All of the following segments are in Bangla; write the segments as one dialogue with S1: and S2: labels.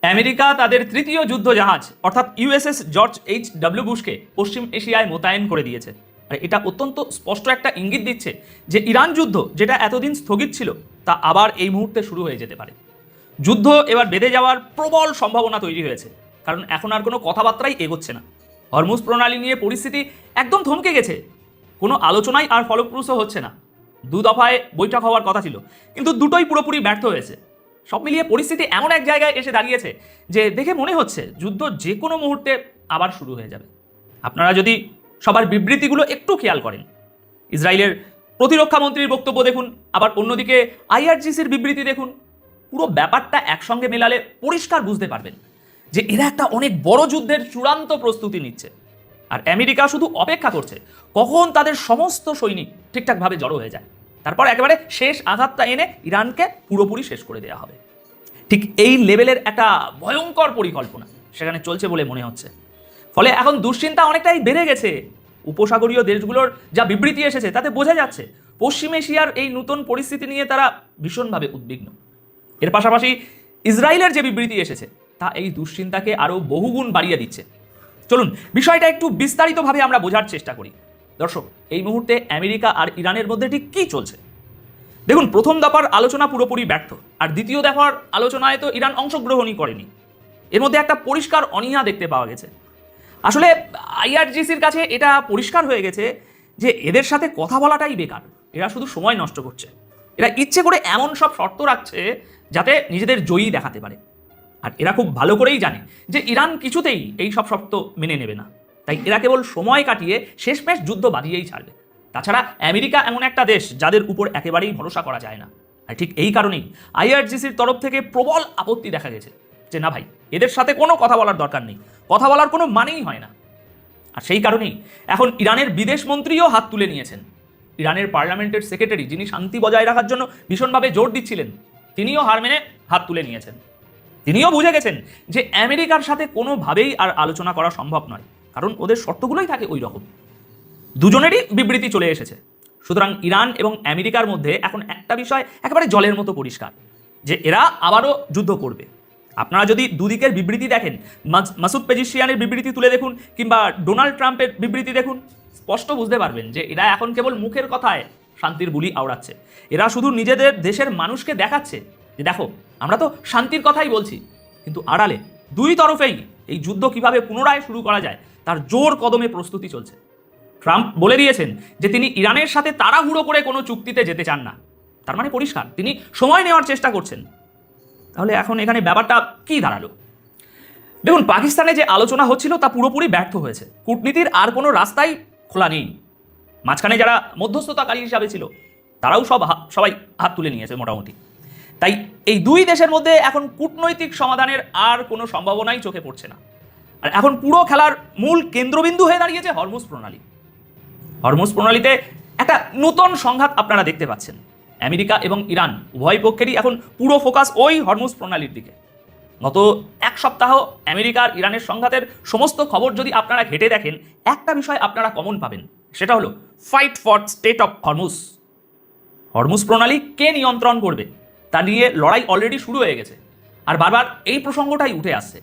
S1: আমেরিকা তাদের তৃতীয় যুদ্ধ জাহাজ অর্থাৎ ইউএসএস জর্জ এইচ.ডব্লিউ. বুশকে পশ্চিম এশিয়ায় মোতায়েন করে দিয়েছে। আর এটা অত্যন্ত স্পষ্ট একটা ইঙ্গিত দিচ্ছে যে ইরান যুদ্ধ, যেটা এতদিন স্থগিত ছিল, তা আবার এই মুহূর্তে শুরু হয়ে যেতে পারে। যুদ্ধ এবার বেঁধে যাওয়ার প্রবল সম্ভাবনা তৈরি হয়েছে, কারণ এখন আর কোনো কথাবার্তাই এগোচ্ছে না। হরমুজ প্রণালী নিয়ে পরিস্থিতি একদম থমকে গেছে, কোনো আলোচনাই আর ফলপ্রসূ হচ্ছে না। দু দফায় বৈঠক হওয়ার কথা ছিল, কিন্তু দুটোই পুরোপুরি ব্যর্থ হয়েছে। সব মিলিয়ে পরিস্থিতি এমন এক জায়গায় এসে দাঁড়িয়েছে যে দেখে মনে হচ্ছে যুদ্ধ যে কোনো মুহূর্তে আবার শুরু হয়ে যাবে। আপনারা যদি সবার বিবৃতিগুলো একটু খেয়াল করেন, ইসরায়েলের প্রতিরক্ষা মন্ত্রীর বক্তব্য দেখুন, আবার অন্যদিকে আইআরজিসির বিবৃতি দেখুন, পুরো ব্যাপারটা একসঙ্গে মেলালে পরিষ্কার বুঝতে পারবেন যে এরা একটা অনেক বড় যুদ্ধের চূড়ান্ত প্রস্তুতি নিচ্ছে। আর আমেরিকা শুধু অপেক্ষা করছে কখন তাদের সমস্ত সৈনিক ঠিকঠাকভাবে জড়ো হয়ে যায়, তারপর একেবারে শেষ আঘাতটা এনে ইরানকে পুরোপুরি শেষ করে দেওয়া হবে। ঠিক এই লেভেলের একটা ভয়ঙ্কর পরিকল্পনা সেখানে চলছে বলে মনে হচ্ছে। ফলে এখন দুশ্চিন্তা অনেকটাই বেড়ে গেছে। উপসাগরীয় দেশগুলোর যা বিবৃতি এসেছে তাতে বোঝা যাচ্ছে পশ্চিম এশিয়ার এই নতুন পরিস্থিতি নিয়ে তারা ভীষণভাবে উদ্বিগ্ন। এর পাশাপাশি ইসরায়েলের যে বিবৃতি এসেছে তা এই দুশ্চিন্তাকে আরও বহুগুণ বাড়িয়ে দিচ্ছে। চলুন বিষয়টা একটু বিস্তারিতভাবে আমরা বোঝার চেষ্টা করি। দর্শক, এই মুহূর্তে আমেরিকা আর ইরানের মধ্যে ঠিক কী চলছে দেখুন। প্রথম দফার আলোচনা পুরোপুরি ব্যর্থ, আর দ্বিতীয় দফার আলোচনায় তো ইরান অংশগ্রহণই করেনি। এর মধ্যে একটা পরিষ্কার অনীহা দেখতে পাওয়া গেছে। আসলে আইআরজিসির কাছে এটা পরিষ্কার হয়ে গেছে যে এদের সাথে কথা বলাটাই বেকার, এরা শুধু সময় নষ্ট করছে। এরা ইচ্ছে করে এমন সব শর্ত রাখছে যাতে নিজেদের জয়ী দেখাতে পারে। আর এরা খুব ভালো করেই জানে যে ইরান কিছুতেই এই সব শর্ত মেনে নেবে না, তাই এরা কেবল সময় কাটিয়ে শেষমেশ যুদ্ধ বাঁধিয়েই ছাড়বে। তাছাড়া আমেরিকা এমন একটা দেশ যাদের উপর একেবারেই ভরসা করা যায় না। আর ঠিক এই কারণেই আইআরজিসির তরফ থেকে প্রবল আপত্তি দেখা গেছে যে না ভাই, এদের সাথে কোনো কথা বলার দরকার নেই, কথা বলার কোনো মানেই হয় না। আর সেই কারণেই এখন ইরানের বিদেশ মন্ত্রীও হাত তুলে নিয়েছেন। ইরানের পার্লামেন্টের সেক্রেটারি, যিনি শান্তি বজায় রাখার জন্য ভীষণভাবে জোর দিচ্ছিলেন, তিনিও হার মেনে হাত তুলে নিয়েছেন। তিনিও বুঝে গেছেন যে আমেরিকার সাথে কোনোভাবেই আর আলোচনা করা সম্ভব নয়, কারণ ওদের শর্তগুলোই থাকে ওই রকম। দুজনেরই বিবৃতি চলে এসেছে। সুতরাং ইরান এবং আমেরিকার মধ্যে এখন একটা বিষয় একেবারে জলের মতো পরিষ্কার, যে এরা আবারও যুদ্ধ করবে। আপনারা যদি দুদিকের বিবৃতি দেখেন, মাসুদ পেজিশিয়ানের বিবৃতি তুলে দেখুন কিংবা ডোনাল্ড ট্রাম্পের বিবৃতি দেখুন, স্পষ্ট বুঝতে পারবেন যে এরা এখন কেবল মুখের কথায় শান্তির বুলি আওড়াচ্ছে। এরা শুধু নিজেদের দেশের মানুষকে দেখাচ্ছে যে দেখো, আমরা তো শান্তির কথাই বলছি, কিন্তু আড়ালে দুই তরফেই এই যুদ্ধ কিভাবে পুনরায় শুরু করা যায় তার জোর কদমে প্রস্তুতি চলছে। ট্রাম্প বলে দিয়েছেন যে তিনি ইরানের সাথে তাড়াহুড়ো করে কোনো চুক্তিতে যেতে চান না। তার মানে পরিষ্কার, তিনি সময় নেওয়ার চেষ্টা করছেন। তাহলে এখন এখানে ব্যাপারটা কি দাঁড়ালো দেখুন। পাকিস্তানে যে আলোচনা হচ্ছিল তা পুরোপুরি ব্যর্থ হয়েছে। কূটনীতির আর কোনো রাস্তাই খোলা নেই। মাঝখানে যারা মধ্যস্থতাকারী হিসাবে ছিল তারাও সবাই হাত তুলে নিয়েছে মোটামুটি। তাই এই দুই দেশের মধ্যে এখন কূটনৈতিক সমাধানের আর কোনো সম্ভাবনাই চোখে পড়ছে না। আর এখন পুরো খেলার মূল কেন্দ্রবিন্দু হয়ে দাঁড়িয়েছে হরমুজ প্রণালী। হরমুজ প্রণালীতে একটা নতুন সংঘাত আপনারা দেখতে পাচ্ছেন। আমেরিকা এবং ইরান উভয় পক্ষেরই এখন পুরো ফোকাস ওই হরমুজ প্রণালীর দিকে। গত এক সপ্তাহ আমেরিকা আর ইরানের সংঘাতের সমস্ত খবর যদি আপনারা ঘেটে দেখেন, একটা বিষয় আপনারা কমন পাবেন, সেটা হলো fight for state of Hormuz. Hormuz প্রণালী কে নিয়ন্ত্রণ করবে তা নিয়ে লড়াই অলরেডি শুরু হয়ে গেছে। আর বারবার এই প্রসঙ্গটাই উঠে আসছে।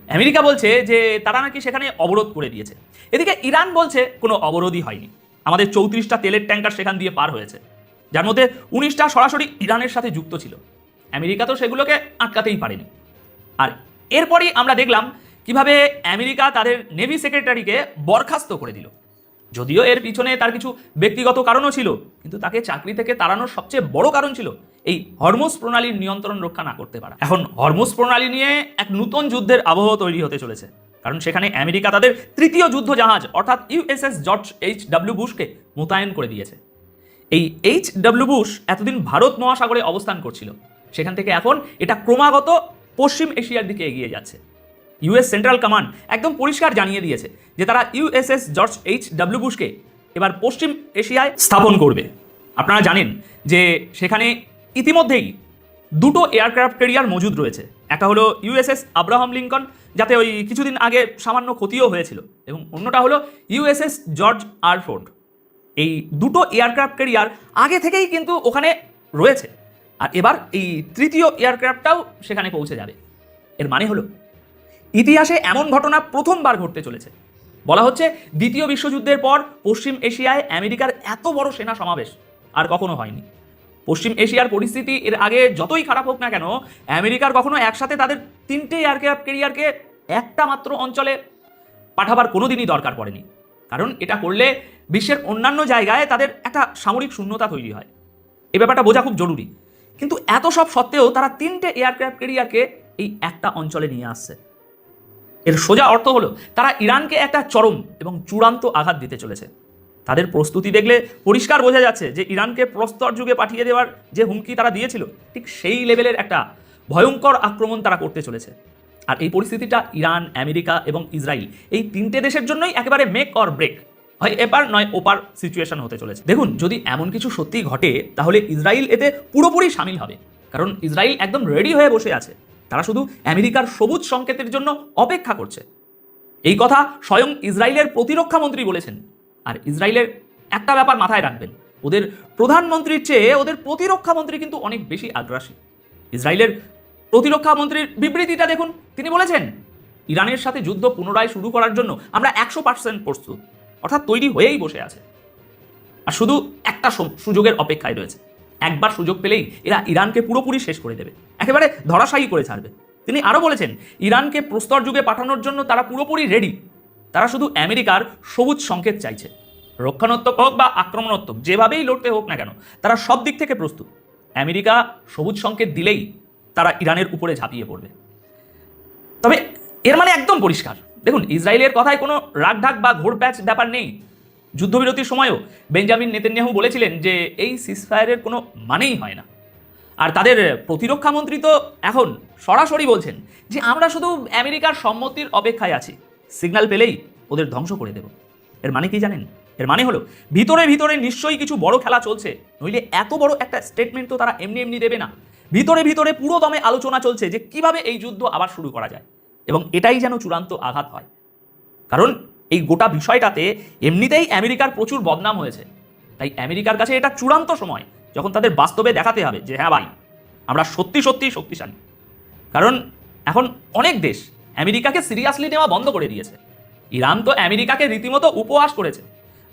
S1: আমেরিকা বলছে যে তারা নাকি সেখানে অবরোধ করে দিয়েছে, এদিকে ইরান বলছে কোনো অবরোধই হয়নি, আমাদের 34টা তেলের ট্যাঙ্কার সেখান দিয়ে পার হয়েছে, যার মধ্যে 19টা সরাসরি ইরানের সাথে যুক্ত ছিল। আমেরিকা তো সেগুলোকে আটকাতেই পারেনি। আর এরপরই আমরা দেখলাম কিভাবে আমেরিকা তাদের নেভি সেক্রেটারিকে বরখাস্ত করে দিল। যদিও এর পিছনে তার কিছু ব্যক্তিগত কারণও ছিল, কিন্তু তাকে চাকরি থেকে তাড়ানোর সবচেয়ে বড় কারণ ছিল এই হরমুজ প্রণালীর নিয়ন্ত্রণ রক্ষা না করতে পারা। এখন হরমুজ প্রণালী নিয়ে এক নতুন যুদ্ধের আবহ তৈরি হতে চলেছে, কারণ সেখানে আমেরিকা তাদের তৃতীয় যুদ্ধ জাহাজ অর্থাৎ ইউএসএস জর্জ এইচ.ডব্লিউ. বুশকে মোতায়েন করে দিয়েছে। এই এইচ.ডব্লিউ. বুশ এতদিন ভারত মহাসাগরে অবস্থান করছিল, সেখান থেকে এখন এটা ক্রমাগত পশ্চিম এশিয়ার দিকে এগিয়ে যাচ্ছে। ইউএস সেন্ট্রাল কমান্ড একদম পরিষ্কার জানিয়ে দিয়েছে যে তারা ইউএসএস জর্জ এইচ.ডব্লিউ. বুশকে এবার পশ্চিম এশিয়ায় স্থাপন করবে। আপনারা জানেন যে সেখানে ইতিমধ্যেই দুটো এয়ারক্রাফট ক্যারিয়ার মজুদ রয়েছে। একটা হলো ইউএসএস আব্রাহাম লিঙ্কন, যাতে ওই কিছুদিন আগে সামান্য ক্ষতিও হয়েছিল, এবং অন্যটা হলো ইউএসএস জর্জ আর ফোর্ড। এই দুটো এয়ারক্রাফট ক্যারিয়ার আগে থেকেই কিন্তু ওখানে রয়েছে, আর এবার এই তৃতীয় এয়ারক্রাফটটাও সেখানে পৌঁছে যাবে। এর মানে হলো ইতিহাসে এমন ঘটনা প্রথমবার ঘটতে চলেছে। বলা হচ্ছে দ্বিতীয় বিশ্বযুদ্ধের পর পশ্চিম এশিয়ায় আমেরিকার এত বড় সেনা সমাবেশ আর কখনো হয়নি। পশ্চিম এশিয়ার পরিস্থিতি এর আগে যতই খারাপ হোক না কেন, আমেরিকার কখনো একসাথে তাদের 3টে এয়ারক্রাফট ক্যারিয়ারকে একটা মাত্র অঞ্চলে পাঠাবার কোনোদিনই দরকার পড়েনি। কারণ এটা করলে বিশ্বের অন্যান্য জায়গায় তাদের একটা সামরিক শূন্যতা তৈরি হয়। এই ব্যাপারটা বোঝা খুব জরুরি। কিন্তু এত সব সত্ত্বেও তারা 3টে এয়ারক্রাফট ক্যারিয়ারকে এই একটা অঞ্চলে নিয়ে আসছে। এর সোজা অর্থ হলো তারা ইরানকে একটা চরম এবং চূড়ান্ত আঘাত দিতে চলেছে। তাদের প্রস্তুতি দেখলে পরিষ্কার বোঝা যাচ্ছে যে ইরানকে প্রস্তর যুগে পাঠিয়ে দেওয়ার যে হুমকি তারা দিয়েছিল, ঠিক সেই লেভেলের একটা ভয়ঙ্কর আক্রমণ তারা করতে চলেছে। আর এই পরিস্থিতিটা ইরান, আমেরিকা এবং ইসরায়েল এই 3টে দেশের জন্যই একেবারে মেক অর ব্রেক, হয় এপার নয় ওপার সিচুয়েশন হতে চলেছে। দেখুন, যদি এমন কিছু সত্যি ঘটে তাহলে ইসরায়েল এতে পুরোপুরি সামিল হবে। কারণ ইসরায়েল একদম রেডি হয়ে বসে আছে। তারা শুধু আমেরিকার সবুজ সংকেতের জন্য অপেক্ষা করছে। এই কথা স্বয়ং ইসরায়েলের প্রতিরক্ষা মন্ত্রী বলেছেন। আর ইসরায়েলের একটা ব্যাপার মাথায় রাখবেন, ওদের প্রধানমন্ত্রীর চেয়ে ওদের প্রতিরক্ষা মন্ত্রী কিন্তু অনেক বেশি আগ্রাসী। ইসরায়েলের প্রতিরক্ষা মন্ত্রীর বিবৃতিটা দেখুন, তিনি বলেছেন ইরানের সাথে যুদ্ধ পুনরায় শুরু করার জন্য আমরা 100% প্রস্তুত, অর্থাৎ তৈরি হয়েই বসে আছে। আর শুধু একটা সুযোগের অপেক্ষায় রয়েছে। একবার সুযোগ পেলেই এরা ইরানকে পুরোপুরি শেষ করে দেবে, একেবারে ধরাশায়ী করে ছাড়বে। তিনি আরও বলেছেন ইরানকে প্রস্তর যুগে পাঠানোর জন্য তারা পুরোপুরি রেডি। তারা শুধু আমেরিকার সবুজ সংকেত চাইছে। রক্ষণাত্মক হোক বা আক্রমণাত্মক, যেভাবেই লড়তে হোক না কেন, তারা সব দিক থেকে প্রস্তুত। আমেরিকা সবুজ সংকেত দিলেই তারা ইরানের উপরে ঝাঁপিয়ে পড়বে। তবে এর মানে একদম পরিষ্কার। দেখুন, ইসরায়েলের কথায় কোনো রাগঢাক বা ঘোরপ্যাচ ব্যাপার নেই। যুদ্ধবিরতির সময়ও বেঞ্জামিন নেতানিয়াহু বলেছিলেন যে এই সিজফায়ারের কোনো মানেই হয় না। আর তাদের প্রতিরক্ষা মন্ত্রী তো এখন সরাসরি বলছেন যে আমরা শুধু আমেরিকার সম্মতির অপেক্ষায় আছি, সিগন্যাল পেলেই ওদের ধ্বংস করে দেব। এর মানে কি জানেন? এর মানে হলো ভিতরে ভিতরে নিশ্চয়ই কিছু বড় খেলা চলছে, নইলে এত বড় একটা স্টেটমেন্ট তো তারা এমনি এমনি দেবে না। ভিতরে ভিতরে পুরো দমে আলোচনা চলছে যে কিভাবে এই যুদ্ধ আবার শুরু করা যায়, এবং এটাই যেন চূড়ান্ত আঘাত হয়। কারণ এই গোটা বিষয়টাতে এমনিতেই আমেরিকার প্রচুর বদনাম হয়েছে। তাই আমেরিকার কাছে এটা চূড়ান্ত সময় যখন তাদের বাস্তবে দেখাতে হবে যে হ্যাঁ ভাই, আমরা সত্যি সত্যি শক্তিশালী। কারণ এখন অনেক দেশ আমেরিকাকে সিরিয়াসলি নেওয়া বন্ধ করে দিয়েছে। ইরান তো আমেরিকাকে রীতিমতো উপহাস করেছে।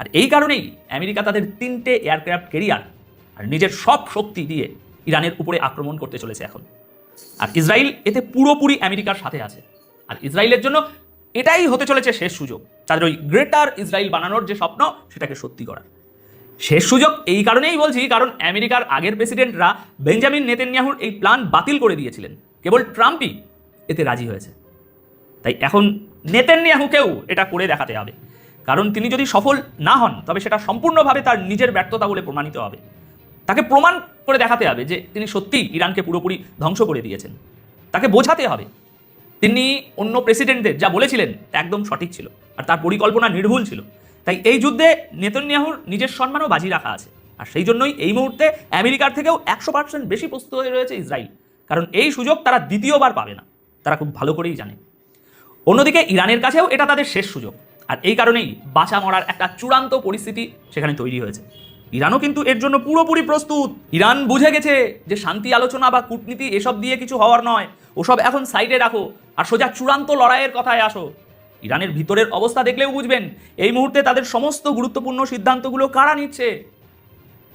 S1: আর এই কারণেই আমেরিকা তাদের 3টে এয়ারক্রাফট ক্যারিয়ার আর নিজের সব শক্তি দিয়ে ইরানের উপরে আক্রমণ করতে চলেছে এখন। আর ইসরায়েল এতে পুরোপুরি আমেরিকার সাথে আছে। আর ইসরায়েলের জন্য এটাই হতে চলেছে শেষ সুযোগ, তাদের ওই গ্রেটার ইসরায়েল বানানোর যে স্বপ্ন, সেটাকে সত্যি করার শেষ সুযোগ। এই কারণেই বলছি, কারণ আমেরিকার আগের প্রেসিডেন্টরা বেঞ্জামিন নেতানিয়াহুর এই প্ল্যান বাতিল করে দিয়েছিলেন, কেবল ট্রাম্পই এতে রাজি হয়েছে। তাই এখন নেতানিয়াহুকেও এটা করে দেখাতে হবে। কারণ তিনি যদি সফল না হন তবে সেটা সম্পূর্ণভাবে তার নিজের ব্যর্থতা বলে প্রমাণিত হবে। তাকে প্রমাণ করে দেখাতে হবে যে তিনি সত্যিই ইরানকে পুরোপুরি ধ্বংস করে দিয়েছেন। তাকে বোঝাতে হবে তিনি অন্য প্রেসিডেন্টদের যা বলেছিলেন একদম সঠিক ছিল আর তার পরিকল্পনা নির্ভুল ছিল। তাই এই যুদ্ধে নেতানিয়াহুর নিজের সম্মানও বাজি রাখা আছে। আর সেই জন্যই এই মুহূর্তে আমেরিকার থেকেও 100% বেশি প্রস্তুত হয়ে রয়েছে ইসরায়েল। কারণ এই সুযোগ তারা দ্বিতীয়বার পাবে না, তারা খুব ভালো করেই জানে। অন্যদিকে ইরানের কাছেও এটা তাদের শেষ সুযোগ। আর এই কারণেই বাঁচা মরার একটা চূড়ান্ত পরিস্থিতি সেখানে তৈরি হয়েছে। ইরানও কিন্তু এর জন্য পুরোপুরি প্রস্তুত। ইরান বুঝে গেছে যে শান্তি আলোচনা বা কূটনীতি এসব দিয়ে কিছু হওয়ার নয়, ওসব এখন সাইডে রাখো আর সোজা চূড়ান্ত লড়াইয়ের কথায় আসো। ইরানের ভিতরের অবস্থা দেখলেও বুঝবেন এই মুহূর্তে তাদের সমস্ত গুরুত্বপূর্ণ সিদ্ধান্তগুলো কারা নিচ্ছে।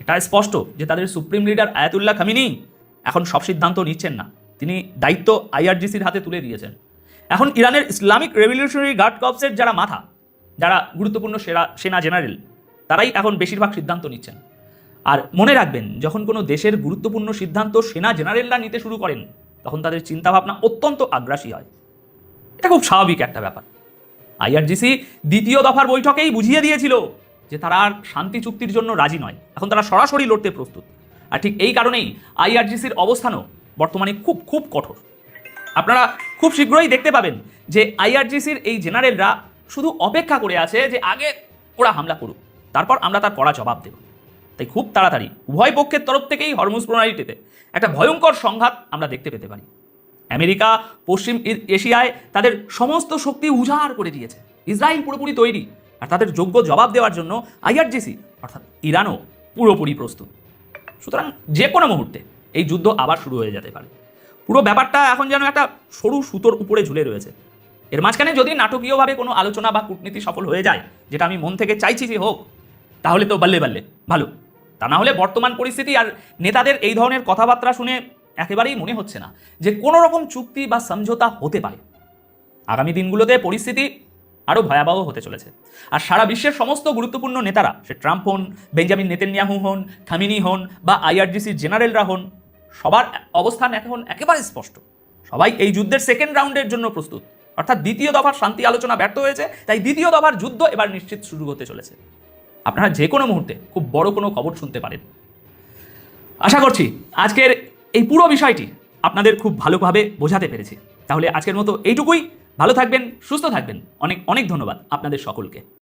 S1: এটা স্পষ্ট যে তাদের সুপ্রিম লিডার আয়াতুল্লাহ খামিনি এখন সব সিদ্ধান্ত নিচ্ছেন না, তিনি দায়িত্ব আইআরজিসির হাতে তুলে দিয়েছেন। এখন ইরানের ইসলামিক রেভলিউশনারি গার্ড কর্পসের যারা মাথা, যারা গুরুত্বপূর্ণ সেনা জেনারেল, তারাই এখন বেশিরভাগ সিদ্ধান্ত নিচ্ছেন। আর মনে রাখবেন, যখন কোনো দেশের গুরুত্বপূর্ণ সিদ্ধান্ত সেনা জেনারেলরা নিতে শুরু করেন তখন তাদের চিন্তাভাবনা অত্যন্ত আগ্রাসী হয়। এটা খুব স্বাভাবিক একটা ব্যাপার। আইআরজিসি দ্বিতীয় দফার বৈঠকেই বুঝিয়ে দিয়েছিল যে তারা আর শান্তি চুক্তির জন্য রাজি নয়, এখন তারা সরাসরি লড়তে প্রস্তুত। আর ঠিক এই কারণেই আইআরজিসির অবস্থানও বর্তমানে খুব খুব কঠোর। আপনারা খুব শীঘ্রই দেখতে পাবেন যে আইআরজিসির এই জেনারেলরা শুধু অপেক্ষা করে আছে যে আগে ওরা হামলা করুক, তারপর আমরা তার কড়া জবাব দেব। তাই খুব তাড়াতাড়ি উভয় পক্ষের তরফ থেকেই হরমুজ প্রণালীটিতে একটা ভয়ঙ্কর সংঘাত আমরা দেখতে পেতে পারি। আমেরিকা পশ্চিম এশিয়ায় তাদের সমস্ত শক্তি উজাড় করে দিয়েছে, ইসরায়েল পুরোপুরি তৈরি, আর তাদের যোগ্য জবাব দেওয়ার জন্য আইআরজিসি অর্থাৎ ইরানও পুরোপুরি প্রস্তুত। সুতরাং যে কোনো মুহূর্তে এই যুদ্ধ আবার শুরু হয়ে যেতে পারে। পুরো ব্যাপারটা এখন যেন একটা সরু সুতোর উপরে ঝুলে রয়েছে। এর মাঝখানে যদি নাটকীয়ভাবে কোনো আলোচনা বা কূটনীতি সফল হয়ে যায়, যেটা আমি মন থেকে চাইছি যে হোক, তাহলে তো বাল্লে বাল্লে ভালো। তা না হলে বর্তমান পরিস্থিতি আর নেতাদের এই ধরনের কথাবার্তা শুনে একেবারেই মনে হচ্ছে না যে কোনো রকম চুক্তি বা সমঝোতা হতে পারে। আগামী দিনগুলোতে পরিস্থিতি আরও ভয়াবহ হতে চলেছে। আর সারা বিশ্বের সমস্ত গুরুত্বপূর্ণ নেতারা, সে ট্রাম্প হন, বেঞ্জামিন নেতানিয়াহু হন, খামিনি হন বা আইআরজিসির জেনারেলরা হন, সবার অবস্থান এখন একেবারে স্পষ্ট। সবাই এই যুদ্ধের সেকেন্ড রাউন্ডের জন্য প্রস্তুত। অর্থাৎ দ্বিতীয় দফার শান্তি আলোচনা ব্যর্থ হয়েছে, তাই দ্বিতীয় দফার যুদ্ধ এবার নিশ্চিত শুরু হতে চলেছে। আপনারা যে কোনো মুহূর্তে খুব বড় কোনো খবর শুনতে পারেন। আশা করছি আজকের এই পুরো বিষয়টি আপনাদের খুব ভালোভাবে বোঝাতে পেরেছি। তাহলে আজকের মতো এইটুকুই। ভালো থাকবেন, সুস্থ থাকবেন। অনেক অনেক ধন্যবাদ আপনাদের সকলকে।